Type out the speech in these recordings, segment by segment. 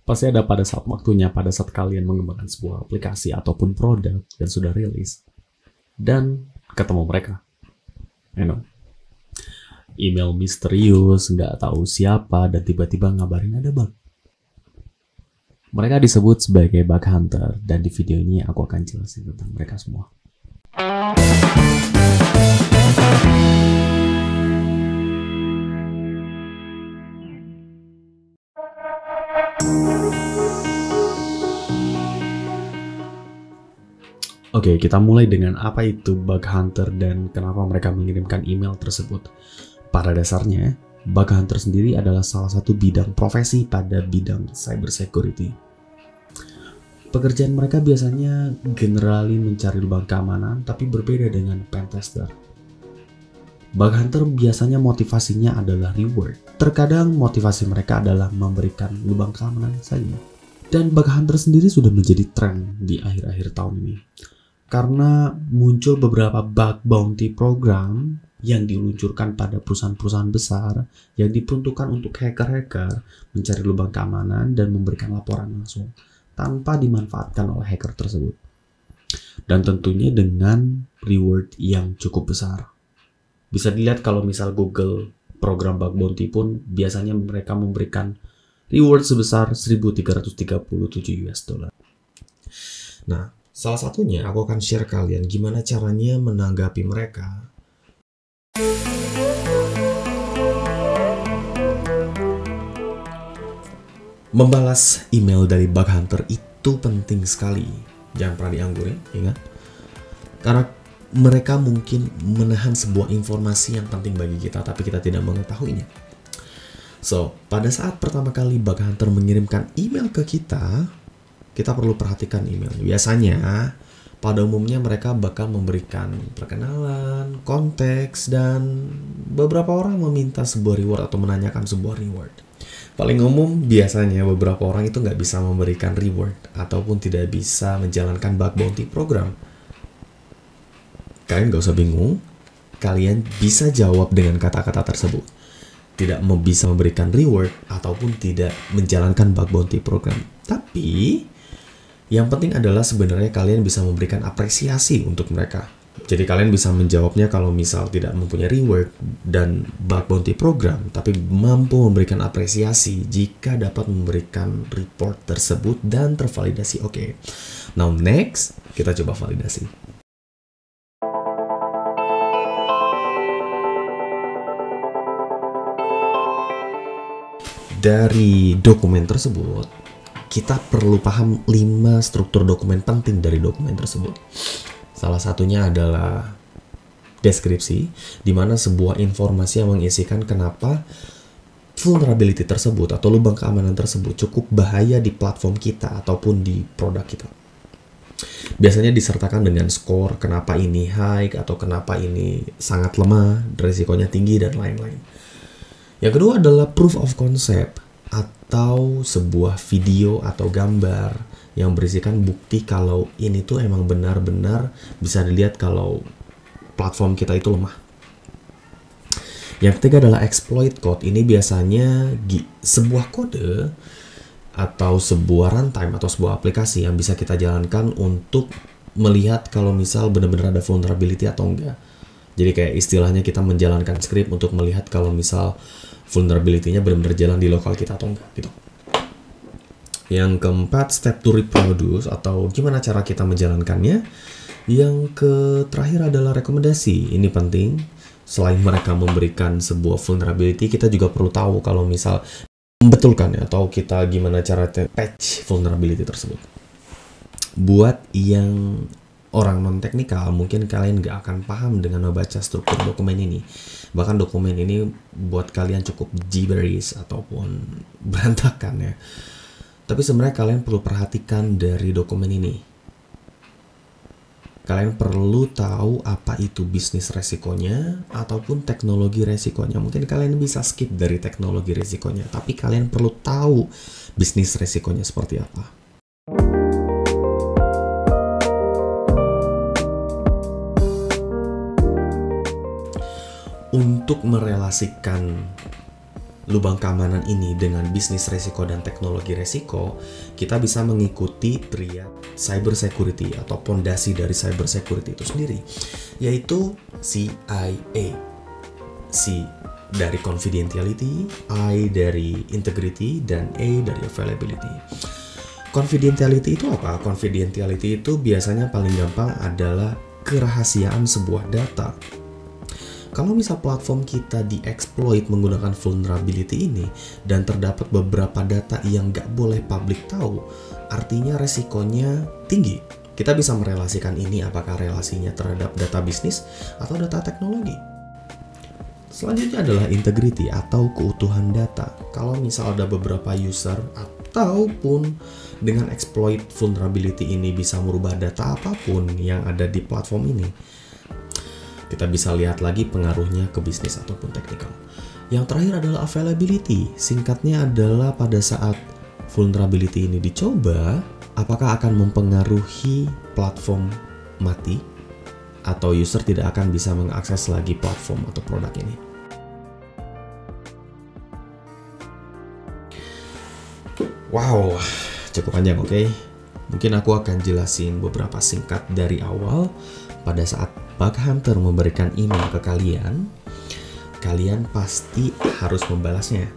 Pasti ada pada saat waktunya, pada saat kalian mengembangkan sebuah aplikasi ataupun produk dan sudah rilis. Dan ketemu mereka. You know, email misterius, nggak tahu siapa, dan tiba-tiba ngabarin ada bug. Mereka disebut sebagai bug hunter, dan di video ini aku akan jelasin tentang mereka semua. Oke, kita mulai dengan apa itu bug hunter dan kenapa mereka mengirimkan email tersebut. Pada dasarnya, bug hunter sendiri adalah salah satu bidang profesi pada bidang cyber security. Pekerjaan mereka biasanya generally mencari lubang keamanan, tapi berbeda dengan pentester. Bug hunter biasanya motivasinya adalah reward. Terkadang motivasi mereka adalah memberikan lubang keamanan saja. Dan bug hunter sendiri sudah menjadi tren di akhir-akhir tahun ini. Karena muncul beberapa bug bounty program yang diluncurkan pada perusahaan-perusahaan besar yang diperuntukkan untuk hacker-hacker mencari lubang keamanan dan memberikan laporan langsung tanpa dimanfaatkan oleh hacker tersebut. Dan tentunya dengan reward yang cukup besar. Bisa dilihat kalau misal Google program bug bounty pun biasanya mereka memberikan reward sebesar 1.337 US dollar. Nah, salah satunya aku akan share kalian gimana caranya menanggapi mereka. Membalas email dari bug hunter itu penting sekali. Jangan pernah dianggurin, ingat. Karena mereka mungkin menahan sebuah informasi yang penting bagi kita, tapi kita tidak mengetahuinya. So, pada saat pertama kali bug hunter mengirimkan email ke kita perlu perhatikan email. Biasanya, pada umumnya mereka bakal memberikan perkenalan, konteks, dan beberapa orang meminta sebuah reward atau menanyakan sebuah reward. Paling umum, biasanya beberapa orang itu nggak bisa memberikan reward ataupun tidak bisa menjalankan bug bounty program. Kalian nggak usah bingung, kalian bisa jawab dengan kata-kata tersebut. Tidak bisa memberikan reward ataupun tidak menjalankan bug bounty program. Tapi yang penting adalah sebenarnya kalian bisa memberikan apresiasi untuk mereka. Jadi kalian bisa menjawabnya kalau misal tidak mempunyai reward dan bug bounty program, tapi mampu memberikan apresiasi jika dapat memberikan report tersebut dan tervalidasi. Oke. Now next, kita coba validasi. Dari dokumen tersebut, kita perlu paham 5 struktur dokumen penting dari dokumen tersebut. Salah satunya adalah deskripsi, di mana sebuah informasi yang mengisikan kenapa vulnerability tersebut atau lubang keamanan tersebut cukup bahaya di platform kita ataupun di produk kita. Biasanya disertakan dengan skor, kenapa ini high atau kenapa ini sangat lemah, risikonya tinggi, dan lain-lain. Yang kedua adalah proof of concept atau sebuah video atau gambar yang berisikan bukti kalau ini tuh emang benar-benar bisa dilihat kalau platform kita itu lemah. Yang ketiga adalah exploit code. Ini biasanya sebuah kode atau sebuah runtime atau sebuah aplikasi yang bisa kita jalankan untuk melihat kalau misal benar-benar ada vulnerability atau enggak. Jadi kayak istilahnya kita menjalankan script untuk melihat kalau misal vulnerability-nya benar-benar jalan di lokal kita atau enggak gitu. Yang keempat, step to reproduce atau gimana cara kita menjalankannya. Yang terakhir adalah rekomendasi. Ini penting. Selain mereka memberikan sebuah vulnerability, kita juga perlu tahu kalau misal membetulkan atau kita gimana cara patch vulnerability tersebut. Buat yang orang non-teknikal, mungkin kalian nggak akan paham dengan membaca struktur dokumen ini. Bahkan dokumen ini buat kalian cukup gibberish ataupun berantakan ya. Tapi sebenarnya kalian perlu perhatikan dari dokumen ini. Kalian perlu tahu apa itu bisnis resikonya ataupun teknologi resikonya. Mungkin kalian bisa skip dari teknologi resikonya, tapi kalian perlu tahu bisnis resikonya seperti apa. Untuk merelasikan lubang keamanan ini dengan bisnis resiko dan teknologi resiko, kita bisa mengikuti triad cyber security atau pondasi dari cyber security itu sendiri, yaitu CIA. C dari confidentiality, I dari integrity, dan A dari availability. Confidentiality itu apa? Confidentiality itu biasanya paling gampang adalah kerahasiaan sebuah data. Kalau misal platform kita dieksploit menggunakan vulnerability ini dan terdapat beberapa data yang nggak boleh publik tahu, artinya resikonya tinggi. Kita bisa merelasikan ini apakah relasinya terhadap data bisnis atau data teknologi. Selanjutnya adalah integrity atau keutuhan data. Kalau misal ada beberapa user ataupun dengan exploit vulnerability ini bisa merubah data apapun yang ada di platform ini, kita bisa lihat lagi pengaruhnya ke bisnis ataupun teknikal. Yang terakhir adalah availability. Singkatnya adalah pada saat vulnerability ini dicoba, apakah akan mempengaruhi platform mati atau user tidak akan bisa mengakses lagi platform atau produk ini. Wow, cukup panjang, oke? Mungkin aku akan jelasin beberapa singkat dari awal. Pada saat bug hunter memberikan email ke kalian, kalian pasti harus membalasnya.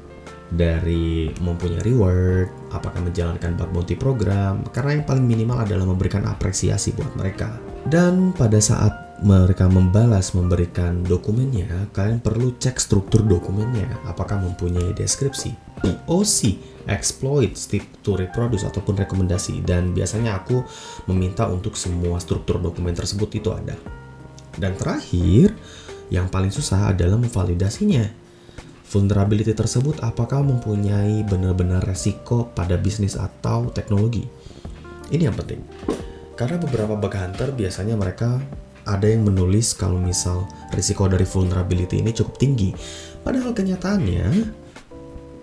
Dari mempunyai reward, apakah menjalankan bug bounty program, karena yang paling minimal adalah memberikan apresiasi buat mereka. Dan pada saat mereka membalas memberikan dokumennya, kalian perlu cek struktur dokumennya, apakah mempunyai deskripsi, POC, exploit, stick to reproduce, ataupun rekomendasi. Dan biasanya aku meminta untuk semua struktur dokumen tersebut itu ada. Dan terakhir, yang paling susah adalah memvalidasinya. Vulnerability tersebut apakah mempunyai benar-benar resiko pada bisnis atau teknologi. Ini yang penting. Karena beberapa bug hunter biasanya mereka ada yang menulis kalau misal risiko dari vulnerability ini cukup tinggi. Padahal kenyataannya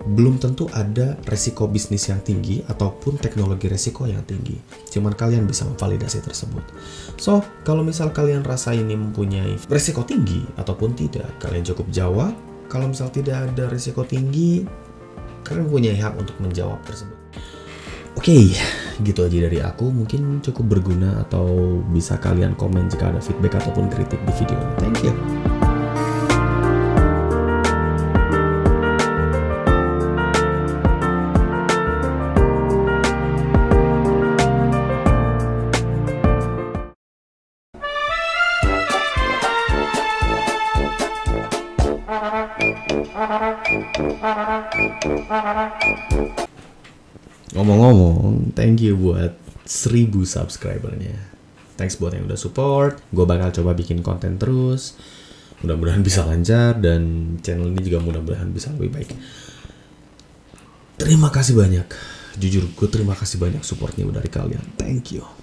belum tentu ada resiko bisnis yang tinggi ataupun teknologi resiko yang tinggi. Cuman kalian bisa memvalidasi tersebut. So, kalau misal kalian rasa ini mempunyai resiko tinggi ataupun tidak, kalian cukup jawab. Kalau misal tidak ada risiko tinggi, kalian punya hak untuk menjawab tersebut. Oke, gitu aja dari aku. Mungkin cukup berguna atau bisa kalian komen jika ada feedback ataupun kritik di video ini. Thank you. Ngomong-ngomong, thank you buat 1000 subscribernya. Thanks buat yang udah support. Gue bakal coba bikin konten terus. Mudah-mudahan bisa lancar dan channel ini juga mudah-mudahan bisa lebih baik. Terima kasih banyak. Jujur, gue terima kasih banyak supportnya dari kalian. Thank you.